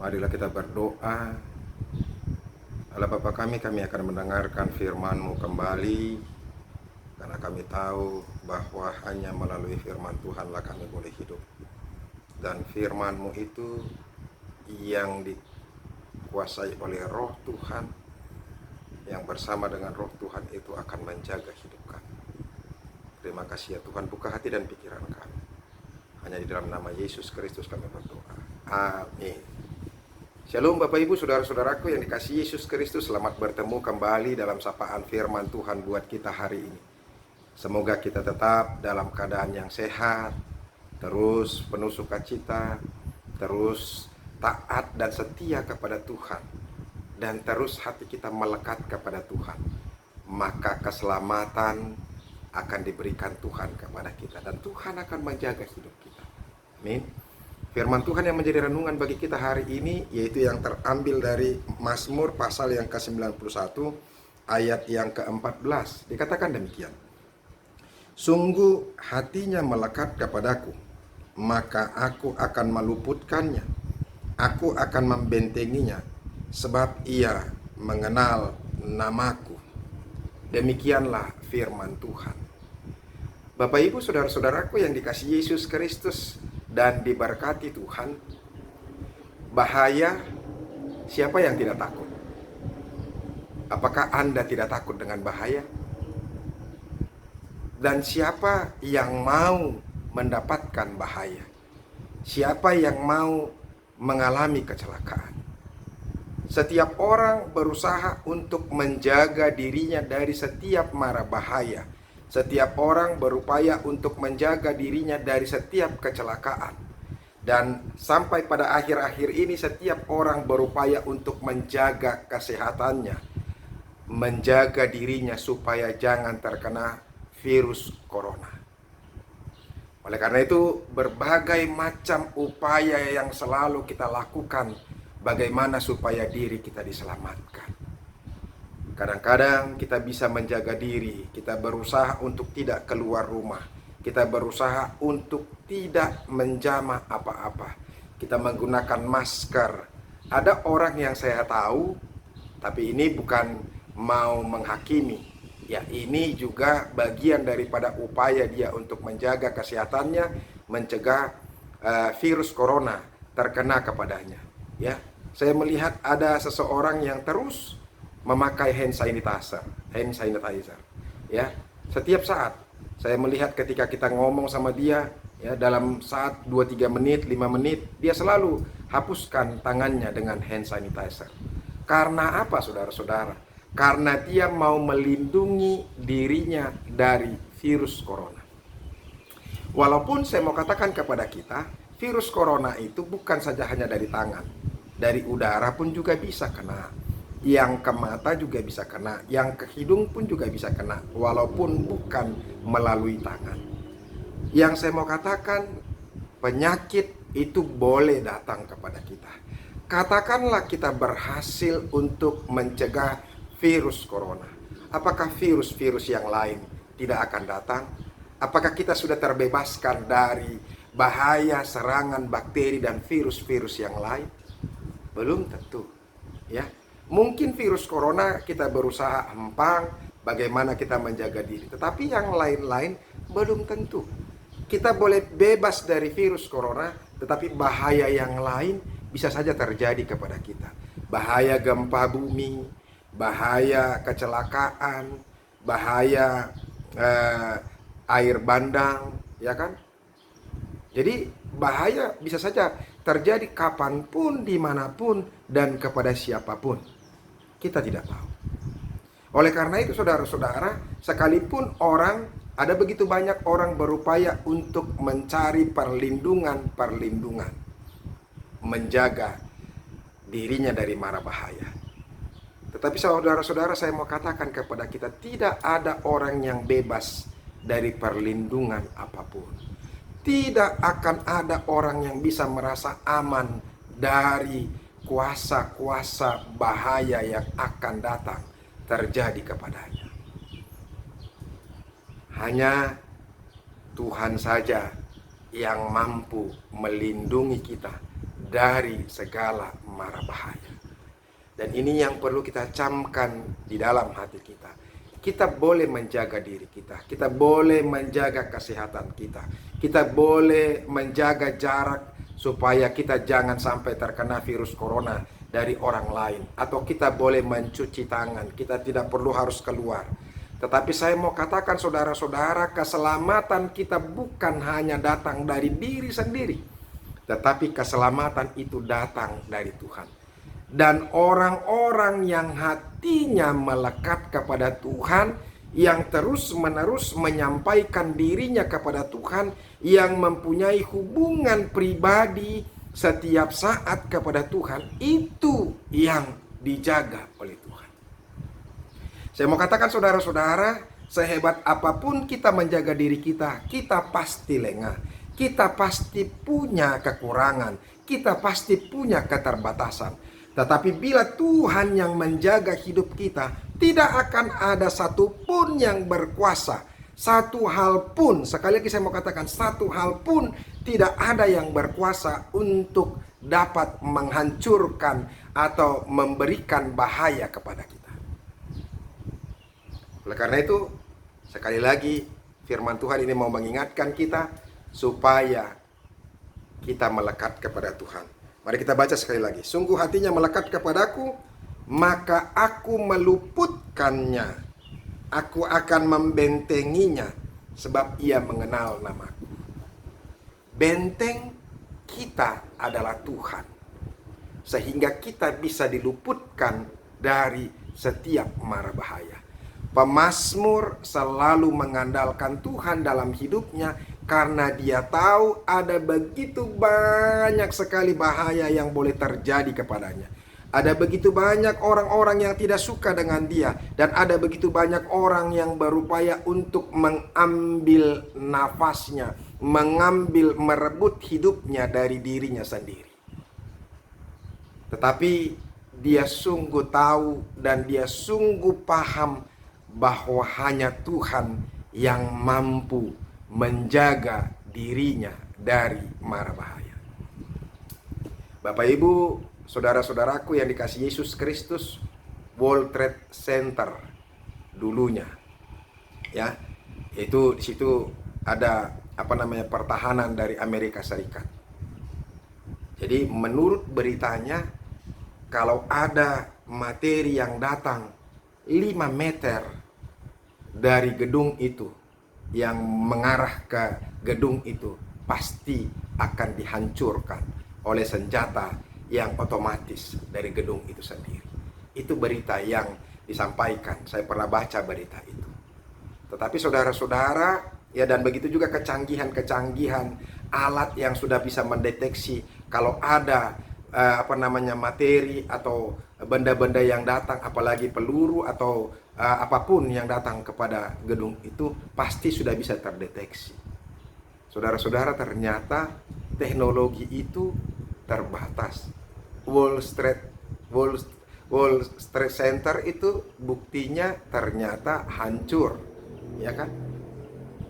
Marilah kita berdoa. Allah Bapa kami akan mendengarkan firman-Mu kembali, karena kami tahu bahwa hanya melalui firman Tuhanlah kami boleh hidup. Dan firman-Mu itu yang dikuasai oleh Roh Tuhan, yang bersama dengan Roh Tuhan itu akan menjaga hidup kami. Terima kasih ya Tuhan, buka hati dan pikiran kami. Hanya di dalam nama Yesus Kristus kami berdoa. Amin. Shalom Bapak Ibu, saudara-saudaraku yang dikasihi Yesus Kristus. Selamat bertemu kembali dalam sapaan firman Tuhan buat kita hari ini. Semoga kita tetap dalam keadaan yang sehat, terus penuh sukacita, terus taat dan setia kepada Tuhan, dan terus hati kita melekat kepada Tuhan. Maka keselamatan akan diberikan Tuhan kepada kita, dan Tuhan akan menjaga hidup kita. Amin. Firman Tuhan yang menjadi renungan bagi kita hari ini, yaitu yang terambil dari Mazmur pasal yang ke-91 ayat yang ke-14. Dikatakan demikian: sungguh hatinya melekat kepadaku, maka aku akan meluputkannya. Aku akan membentenginya, sebab ia mengenal namaku. Demikianlah firman Tuhan. Bapak Ibu, saudara-saudaraku yang dikasihi Yesus Kristus dan diberkati Tuhan, bahaya, siapa yang tidak takut? Apakah Anda tidak takut dengan bahaya? Dan siapa yang mau mendapatkan bahaya? Siapa yang mau mengalami kecelakaan? Setiap orang berusaha untuk menjaga dirinya dari setiap mara bahaya. Setiap orang berupaya untuk menjaga dirinya dari setiap kecelakaan. Dan sampai pada akhir-akhir ini setiap orang berupaya untuk menjaga kesehatannya, menjaga dirinya supaya jangan terkena virus corona. Oleh karena itu, berbagai macam upaya yang selalu kita lakukan bagaimana supaya diri kita diselamatkan. Kadang-kadang kita bisa menjaga diri, kita berusaha untuk tidak keluar rumah, kita berusaha untuk tidak menjamah apa-apa, kita menggunakan masker. Ada orang yang saya tahu, tapi ini bukan mau menghakimi, ya ini juga bagian daripada upaya dia untuk menjaga kesehatannya, mencegah virus corona terkena kepadanya. Ya, saya melihat ada seseorang yang terus memakai hand sanitizer. Ya, setiap saat saya melihat ketika kita ngomong sama dia, ya dalam saat 2-3 menit, 5 menit, dia selalu hapuskan tangannya dengan hand sanitizer. Karena apa, saudara-saudara? Karena dia mau melindungi dirinya dari virus corona. Walaupun saya mau katakan kepada kita, virus corona itu bukan saja hanya dari tangan, dari udara pun juga bisa kena. Yang ke mata juga bisa kena, yang ke hidung pun juga bisa kena, walaupun bukan melalui tangan. Yang saya mau katakan, penyakit itu boleh datang kepada kita. Katakanlah kita berhasil untuk mencegah virus corona. Apakah virus-virus yang lain tidak akan datang? Apakah kita sudah terbebaskan dari bahaya serangan bakteri dan virus-virus yang lain? Belum tentu, ya. Mungkin virus corona kita berusaha hempang bagaimana kita menjaga diri, tetapi yang lain-lain belum tentu. Kita boleh bebas dari virus corona, tetapi bahaya yang lain bisa saja terjadi kepada kita. Bahaya gempa bumi, bahaya kecelakaan, bahaya air bandang, ya kan? Jadi bahaya bisa saja terjadi kapanpun, dimanapun, dan kepada siapapun. Kita tidak tahu. Oleh karena itu, saudara-saudara, sekalipun ada begitu banyak orang berupaya untuk mencari perlindungan, menjaga dirinya dari mara bahaya. Tetapi saudara-saudara, saya mau katakan kepada kita, tidak ada orang yang bebas dari perlindungan apapun. Tidak akan ada orang yang bisa merasa aman dari kuasa-kuasa bahaya yang akan datang terjadi kepadanya. Hanya Tuhan saja yang mampu melindungi kita dari segala mara bahaya. Dan ini yang perlu kita camkan di dalam hati kita. Kita boleh menjaga diri kita, kita boleh menjaga kesehatan kita, kita boleh menjaga jarak supaya kita jangan sampai terkena virus corona dari orang lain. Atau kita boleh mencuci tangan, kita tidak perlu harus keluar. Tetapi saya mau katakan saudara-saudara, keselamatan kita bukan hanya datang dari diri sendiri, tetapi keselamatan itu datang dari Tuhan. Dan orang-orang yang hatinya melekat kepada Tuhan, yang terus-menerus menyampaikan dirinya kepada Tuhan, yang mempunyai hubungan pribadi setiap saat kepada Tuhan, itu yang dijaga oleh Tuhan. Saya mau katakan saudara-saudara, sehebat apapun kita menjaga diri kita, kita pasti lengah, kita pasti punya kekurangan, kita pasti punya keterbatasan. Tetapi bila Tuhan yang menjaga hidup kita, tidak akan ada satupun yang berkuasa. Satu hal pun, sekali lagi saya mau katakan, satu hal pun tidak ada yang berkuasa untuk dapat menghancurkan atau memberikan bahaya kepada kita. Oleh karena itu, sekali lagi firman Tuhan ini mau mengingatkan kita supaya kita melekat kepada Tuhan. Mari kita baca sekali lagi. Sungguh hatinya melekat kepadaku, maka aku meluputkannya. Aku akan membentenginya, sebab ia mengenal namaku. Benteng kita adalah Tuhan, sehingga kita bisa diluputkan dari setiap mara bahaya. Pemazmur selalu mengandalkan Tuhan dalam hidupnya, karena dia tahu ada begitu banyak sekali bahaya yang boleh terjadi kepadanya. Ada begitu banyak orang-orang yang tidak suka dengan dia, dan ada begitu banyak orang yang berupaya untuk mengambil nafasnya, merebut hidupnya dari dirinya sendiri. Tetapi dia sungguh tahu dan dia sungguh paham bahwa hanya Tuhan yang mampu menjaga dirinya dari mara bahaya. Bapak Ibu, saudara-saudaraku yang dikasihi Yesus Kristus, World Trade Center dulunya, ya, itu di situ ada pertahanan dari Amerika Serikat. Jadi menurut beritanya, kalau ada materi yang datang 5 meter dari gedung itu, yang mengarah ke gedung itu, pasti akan dihancurkan oleh senjata yang otomatis dari gedung itu sendiri. Itu berita yang disampaikan, saya pernah baca berita itu. Tetapi saudara-saudara, ya, dan begitu juga kecanggihan alat yang sudah bisa mendeteksi kalau ada materi atau benda-benda yang datang, apalagi peluru atau apapun yang datang kepada gedung itu, pasti sudah bisa terdeteksi. Saudara-saudara, ternyata teknologi itu terbatas. Wall Street Center itu buktinya ternyata hancur, ya kan?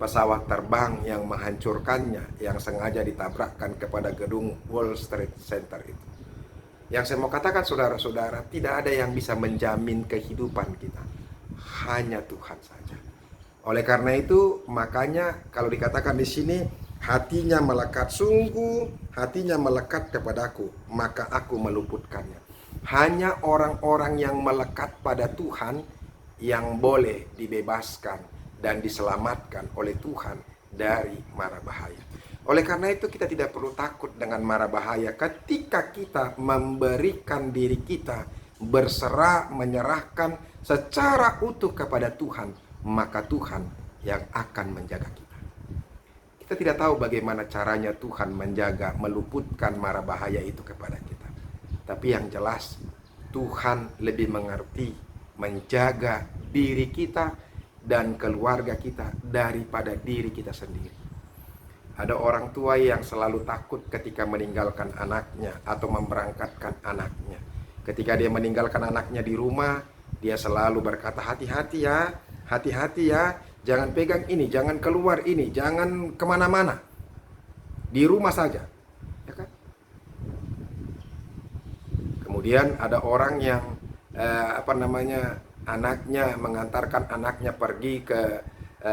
Pesawat terbang yang menghancurkannya, yang sengaja ditabrakkan kepada gedung Wall Street Center itu. Yang saya mau katakan saudara-saudara, tidak ada yang bisa menjamin kehidupan kita, hanya Tuhan saja. Oleh karena itu, makanya kalau dikatakan di sini, hatinya melekat, sungguh hatinya melekat kepadaku, maka aku meluputkannya. Hanya orang-orang yang melekat pada Tuhan yang boleh dibebaskan dan diselamatkan oleh Tuhan dari mara bahaya. Oleh karena itu, kita tidak perlu takut dengan mara bahaya ketika kita memberikan diri kita, berserah, menyerahkan secara utuh kepada Tuhan, maka Tuhan yang akan menjaga kita. Kita tidak tahu bagaimana caranya Tuhan menjaga, meluputkan mara bahaya itu kepada kita. Tapi yang jelas, Tuhan lebih mengerti menjaga diri kita dan keluarga kita daripada diri kita sendiri. Ada orang tua yang selalu takut ketika meninggalkan anaknya atau memberangkatkan anaknya. Ketika dia meninggalkan anaknya di rumah, dia selalu berkata, hati-hati ya, jangan pegang ini, jangan keluar ini, jangan kemana-mana, di rumah saja, ya kan? Kemudian ada orang yang anaknya mengantarkan anaknya pergi ke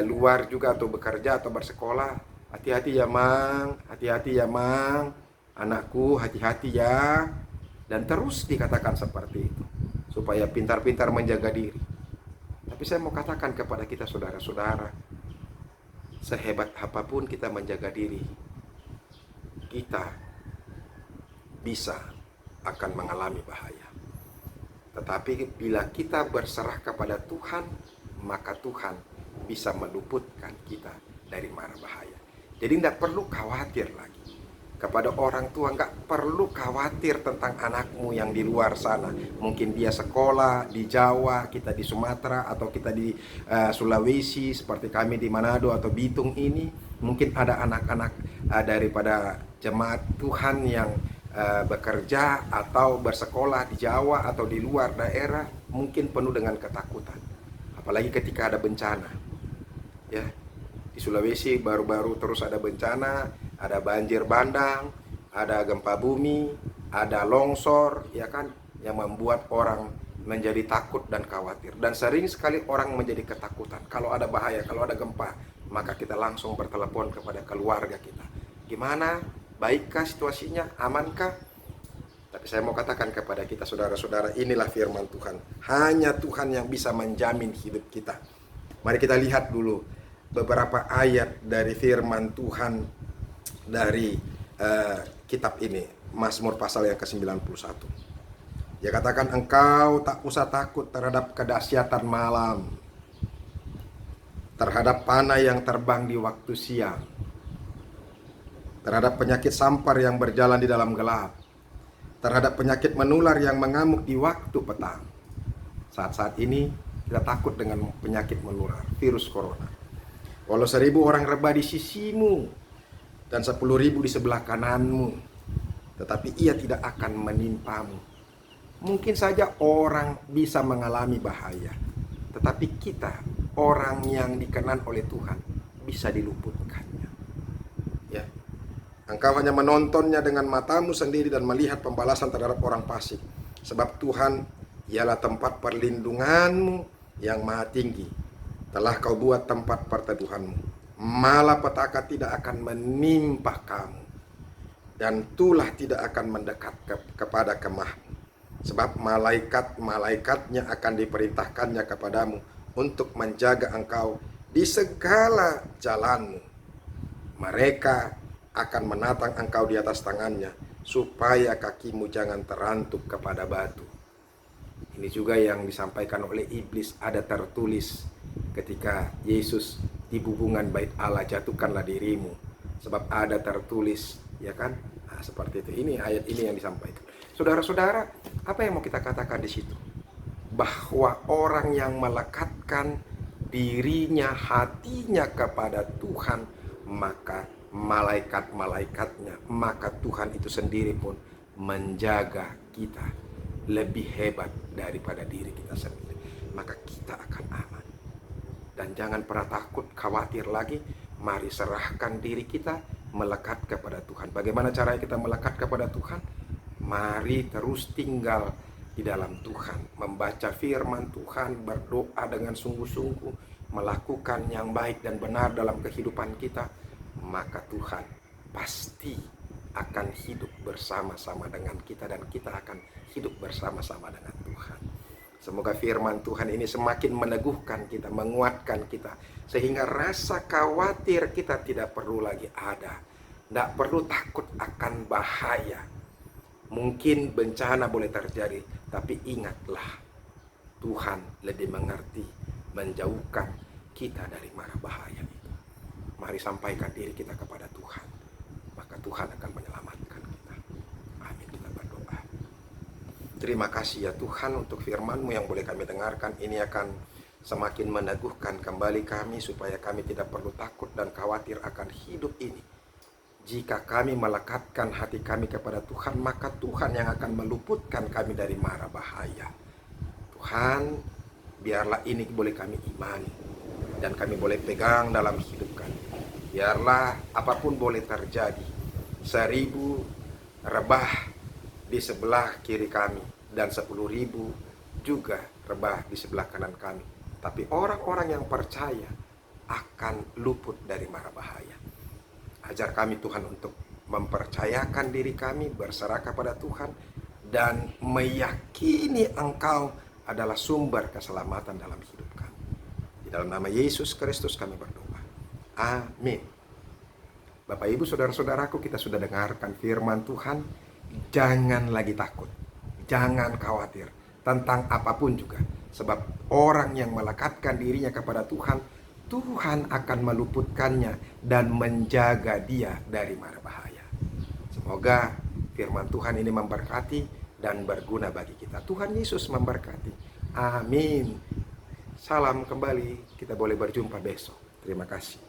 luar juga atau bekerja atau bersekolah. Hati-hati ya Mang, hati-hati ya Mang, anakku hati-hati ya. Dan terus dikatakan seperti itu supaya pintar-pintar menjaga diri. Tapi saya mau katakan kepada kita saudara-saudara, sehebat apapun kita menjaga diri, kita bisa akan mengalami bahaya. Tetapi bila kita berserah kepada Tuhan, maka Tuhan bisa meluputkan kita dari mara bahaya. Jadi tidak perlu khawatir lagi. Kepada orang tua nggak perlu khawatir tentang anakmu yang di luar sana. Mungkin dia sekolah di Jawa, kita di Sumatera, atau kita di Sulawesi seperti kami di Manado atau Bitung ini. Mungkin ada anak-anak daripada jemaat Tuhan yang bekerja atau bersekolah di Jawa atau di luar daerah, mungkin penuh dengan ketakutan. Apalagi ketika ada bencana. Ya, di Sulawesi baru-baru terus ada bencana, ada banjir bandang, ada gempa bumi, ada longsor, ya kan, yang membuat orang menjadi takut dan khawatir. Dan sering sekali orang menjadi ketakutan. Kalau ada bahaya, kalau ada gempa, maka kita langsung bertelepon kepada keluarga kita. Gimana? Baikkah situasinya? Amankah? Tapi saya mau katakan kepada kita saudara-saudara, inilah firman Tuhan. Hanya Tuhan yang bisa menjamin hidup kita. Mari kita lihat dulu beberapa ayat dari firman Tuhan dari kitab ini, Mazmur pasal yang ke-91. Dia katakan, engkau tak usah takut terhadap kedahsyatan malam, terhadap panah yang terbang di waktu siang, terhadap penyakit sampar yang berjalan di dalam gelap, terhadap penyakit menular yang mengamuk di waktu petang. Saat-saat ini kita takut dengan penyakit menular, virus corona. Walau 1000 orang rebah di sisimu dan 10.000 di sebelah kananmu, tetapi ia tidak akan menimpamu. Mungkin saja orang bisa mengalami bahaya, tetapi kita, orang yang dikenan oleh Tuhan, bisa diluputkannya. Ya, engkau hanya menontonnya dengan matamu sendiri dan melihat pembalasan terhadap orang fasik. Sebab Tuhan ialah tempat perlindunganmu yang maha tinggi. Telah kau buat tempat perteduhanmu. Malapetaka tidak akan menimpa kamu, dan tulah tidak akan mendekat kepada kemahmu. Sebab malaikat-malaikatnya akan diperintahkannya kepadamu untuk menjaga engkau di segala jalanmu. Mereka akan menatang engkau di atas tangannya, supaya kakimu jangan terantuk kepada batu. Ini juga yang disampaikan oleh iblis, ada tertulis ketika Yesus di bubungan bait Allah, jatuhkanlah dirimu, sebab ada tertulis, ya kan? Nah, seperti itu. Ini ayat ini yang disampaikan. Saudara-saudara, apa yang mau kita katakan di situ? Bahwa orang yang melekatkan dirinya, hatinya kepada Tuhan, maka malaikat-malaikatnya, maka Tuhan itu sendiri pun menjaga kita lebih hebat daripada diri kita sendiri. Maka kita akan aman. Dan jangan pernah takut, khawatir lagi. Mari serahkan diri kita, melekat kepada Tuhan. Bagaimana caranya kita melekat kepada Tuhan? Mari terus tinggal di dalam Tuhan, membaca firman Tuhan, berdoa dengan sungguh-sungguh, melakukan yang baik dan benar dalam kehidupan kita. Maka Tuhan pasti akan hidup bersama-sama dengan kita, dan kita akan hidup bersama-sama dengan Tuhan. Semoga firman Tuhan ini semakin meneguhkan kita, menguatkan kita, sehingga rasa khawatir kita tidak perlu lagi ada. Tidak perlu takut akan bahaya. Mungkin bencana boleh terjadi, tapi ingatlah, Tuhan lebih mengerti menjauhkan kita dari mara bahaya itu. Mari sampaikan diri kita kepada Tuhan, maka Tuhan akan menyelamatkan kita. Amin. Kita berdoa. Terima kasih ya Tuhan untuk firman-Mu yang boleh kami dengarkan. Ini akan semakin meneguhkan kembali kami, supaya kami tidak perlu takut dan khawatir akan hidup ini. Jika kami melekatkan hati kami kepada Tuhan, maka Tuhan yang akan meluputkan kami dari mara bahaya. Tuhan, biarlah ini boleh kami imani, dan kami boleh pegang dalam hidup kami. Biarlah apapun boleh terjadi, 1000 rebah di sebelah kiri kami, dan 10.000 juga rebah di sebelah kanan kami. Tapi orang-orang yang percaya akan luput dari mara bahaya. Ajar kami Tuhan untuk mempercayakan diri kami, berserah kepada Tuhan, dan meyakini Engkau adalah sumber keselamatan dalam hidup kami. Di dalam nama Yesus Kristus kami berdoa. Amin. Bapak Ibu saudara-saudaraku, kita sudah dengarkan firman Tuhan. Jangan lagi takut, jangan khawatir tentang apapun juga. Sebab orang yang melekatkan dirinya kepada Tuhan, Tuhan akan meluputkannya dan menjaga dia dari mara bahaya. Semoga firman Tuhan ini memberkati dan berguna bagi kita. Tuhan Yesus memberkati. Amin. Salam kembali, kita boleh berjumpa besok. Terima kasih.